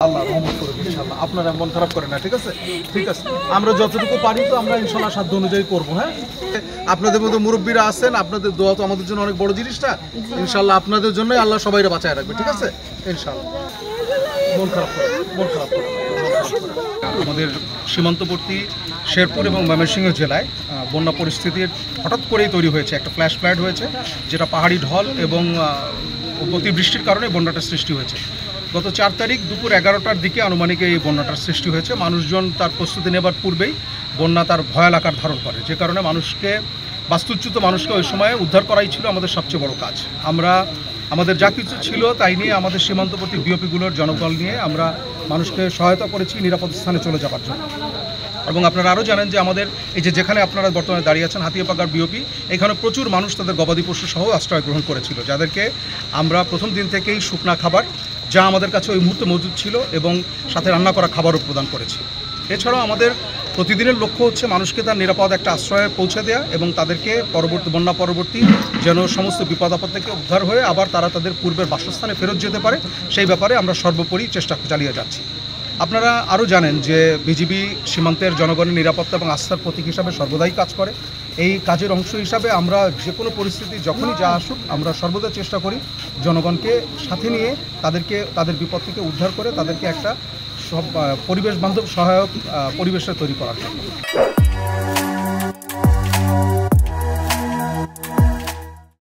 আল্লাহ রহমত করবে ইনশাআল্লাহ। আপনারা মন খারাপ করেন না, ঠিক আছে? ঠিক আছে, আমরা যতটুকু পারি তো আমরা ইনশাআল্লাহ সাধ্য অনুযায়ী করবো। হ্যাঁ, আপনাদের মতো মুরব্বীরা আছেন, আপনাদের দোয়া তো আমাদের জন্য অনেক বড় জিনিস না। ইনশাআল্লাহ আপনাদের জন্যই আল্লাহ সবাইকে বাঁচায় রাখবে, ঠিক আছে? ইনশাআল্লাহ। মন খারাপ করেন, মন খারাপ করেন। আমাদের সীমান্তবর্তী শেরপুর এবং ময়মনসিংহ জেলায় বন্যা পরিস্থিতির হঠাৎ করেই তৈরি হয়েছে, একটা ফ্ল্যাশ ফ্লাড হয়েছে, যেটা পাহাড়ি ঢল এবং অতিবৃষ্টির কারণে বন্যাটা সৃষ্টি হয়েছে। গত 4 তারিখ দুপুর 11টার দিকে আনুমানিক এই বন্যাটার সৃষ্টি হয়েছে। মানুষজন তার প্রস্তুতি নেবার পূর্বেই বন্যা তার ভয়াল আকার ধারণ করে, যে কারণে বাস্তুচ্যুত মানুষকে ওই সময়ে উদ্ধার করাই ছিল আমাদের সবচেয়ে বড় কাজ। আমরা আমাদের যা কিছু ছিল তাই নিয়ে আমাদের সীমান্তবর্তী বিওপিগুলোর জনবল নিয়ে আমরা মানুষকে সহায়তা করেছি নিরাপদ স্থানে চলে যাওয়ার জন্য। এবং আপনারা আরও জানেন যে আমাদের এই যেখানে আপনারা বর্তমানে দাঁড়িয়ে আছেন, হাতিয়াপাগার বিওপি, এখানে প্রচুর মানুষ তাদের গবাদি পশু সহ আশ্রয় গ্রহণ করেছিল, যাদেরকে আমরা প্রথম দিন থেকেই শুকনা খাবার যা আমাদের কাছে ওই মুহূর্তে মজুদ ছিল এবং সাথে রান্না করা খাবারও প্রদান করেছি। এছাড়াও আমাদের প্রতিদিনের লক্ষ্য হচ্ছে মানুষকে তার নিরাপদ একটা আশ্রয়ে পৌঁছে দেওয়া এবং তাদেরকে বন্যা পরবর্তী যেন সমস্ত বিপদ আপদ থেকে উদ্ধার হয়ে আবার তারা তাদের পূর্বের বাসস্থানে ফেরত যেতে পারে, সেই ব্যাপারে আমরা সর্বোপরি চেষ্টা চালিয়ে যাচ্ছি। আপনারা আরও জানেন যে বিজিবি সীমান্তের জনগণের নিরাপত্তা এবং আস্থার প্রতীক হিসাবে সর্বদাই কাজ করে। এই কাজের অংশ হিসাবে আমরা যে কোনো পরিস্থিতি যখনই যা আসুক আমরা সর্বদা চেষ্টা করি জনগণকে সাথে নিয়ে তাদের বিপদ থেকে উদ্ধার করে তাদেরকে একটা পরিবেশ বান্ধব সহায়ক পরিবেশে তৈরি করার জন্য।